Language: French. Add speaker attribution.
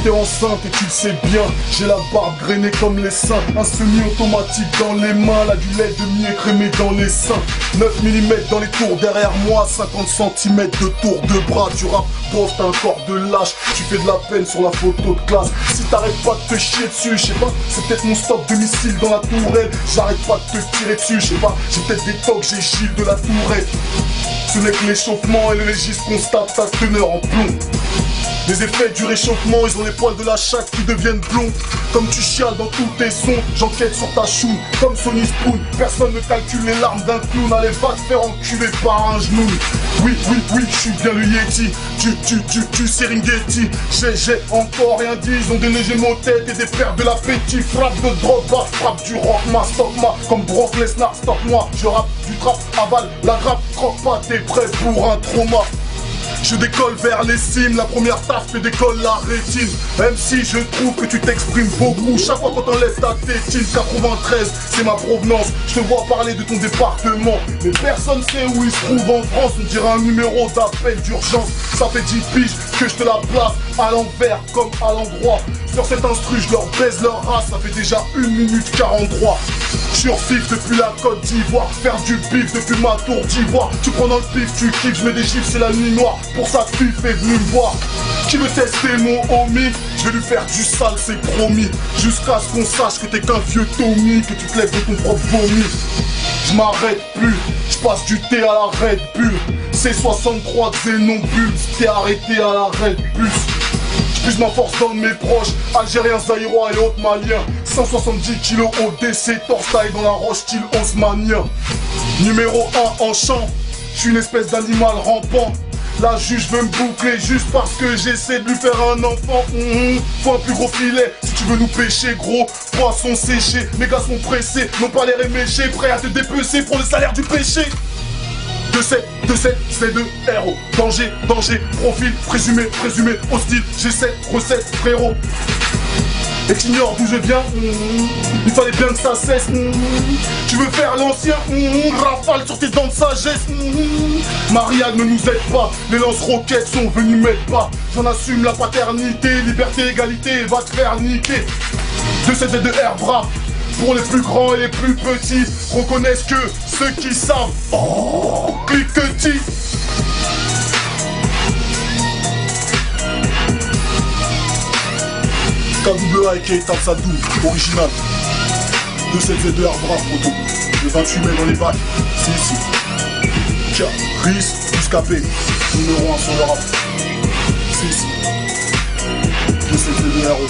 Speaker 1: t'es enceinte et tu le sais bien. J'ai la barbe grainée comme les seins, un semi-automatique dans les mains, là du lait de miel crémé dans les seins. 9 mm dans les tours derrière moi, 50 cm de tour de bras. Tu rappes, pauvre, t'as un corps de lâche, tu fais de la peine sur la photo de classe. Si t'arrêtes pas de te chier dessus, je sais pas, c'est peut-être mon stock de missiles dans la tourelle. J'arrête pas de te tirer dessus, je sais pas, j'ai peut-être des tocs, j'ai Gilles de la tourette. Ce n'est que l'échauffement et le légiste constate ta teneur en plomb. Les effets du réchauffement, ils ont les poils de la chatte qui deviennent blonds. Comme tu chiales dans tous tes sons, j'enquête sur ta choune. Comme Sony Spoon, personne ne calcule les larmes d'un clown. Allez, va te faire enculer par un genou. Oui, je suis bien le Yeti. Tu Serengeti. J'ai encore rien dit, ils ont des légers mots tête et des pertes de l'appétit. Frappe de drogue, bah, frappe du rock, ma stock, ma. Comme Brock Lesnar, stop moi. Je rappe du trap, avale la grappe, croque pas, t'es prêt pour un trauma. Je décolle vers les cimes, la première taf te décolle la rétine. Même si je trouve que tu t'exprimes beaucoup, chaque fois qu'on t'enlève ta tétine. 93, c'est ma provenance, je te vois parler de ton département. Mais personne sait où il se trouve en France, on dirait un numéro d'appel d'urgence. Ça fait 10 piges que je te la place à l'envers comme à l'endroit. Sur cet instru, je leur baise leur race, ça fait déjà 1 minute 43. Surfif depuis la Côte d'Ivoire, faire du bif depuis ma tour d'ivoire. Tu prends dans le pif, tu kiffes, je mets des gifs, c'est la nuit noire. Pour ça, pif est venu me voir. Qui veut tester mon homie? Je vais lui faire du sale, c'est promis. Jusqu'à ce qu'on sache que t'es qu'un vieux Tommy, que tu te lèves de ton propre vomi. Je m'arrête plus, je passe du thé à la Red Bull. C'est 63 Xénobule, t'es arrêté à la Red Bull. Je ma force dans mes proches, Algériens, Zaïrois et autres Maliens. 170 kg au décès, torse taille dans la roche style haussmanien. Numéro 1 en champ, je suis une espèce d'animal rampant. La juge veut me boucler juste parce que j'essaie de lui faire un enfant. Faut un plus gros filet si tu veux nous pêcher, gros. Poisson séché, mes gars sont pressés, n'ont pas l'air éméchés, prêts à te dépecer pour le salaire du péché. 2-7, c'est de héros. Danger, profil, présumé, hostile. J'ai cette recette, frérot. Et t'ignores d'où je viens, il fallait bien que ça cesse. Tu veux faire l'ancien, rafale sur tes dents de sagesse. Marianne ne nous aide pas, les lance-roquettes sont venus m'aider pas. J'en assume la paternité, liberté, égalité, va te faire niquer. 2-7 et de air brave. Pour les plus grands et les plus petits, reconnaissent que ceux qui savent. Oh, cliquetis. KWA et Keita Sadou, original. 2-7-2 Air Brave, photo. Le 28 mai dans les bacs, c'est ici. Kia, Riz, jusqu'à P. Numéro 1 sur le rap. C'est ici. 2-7-2 RO.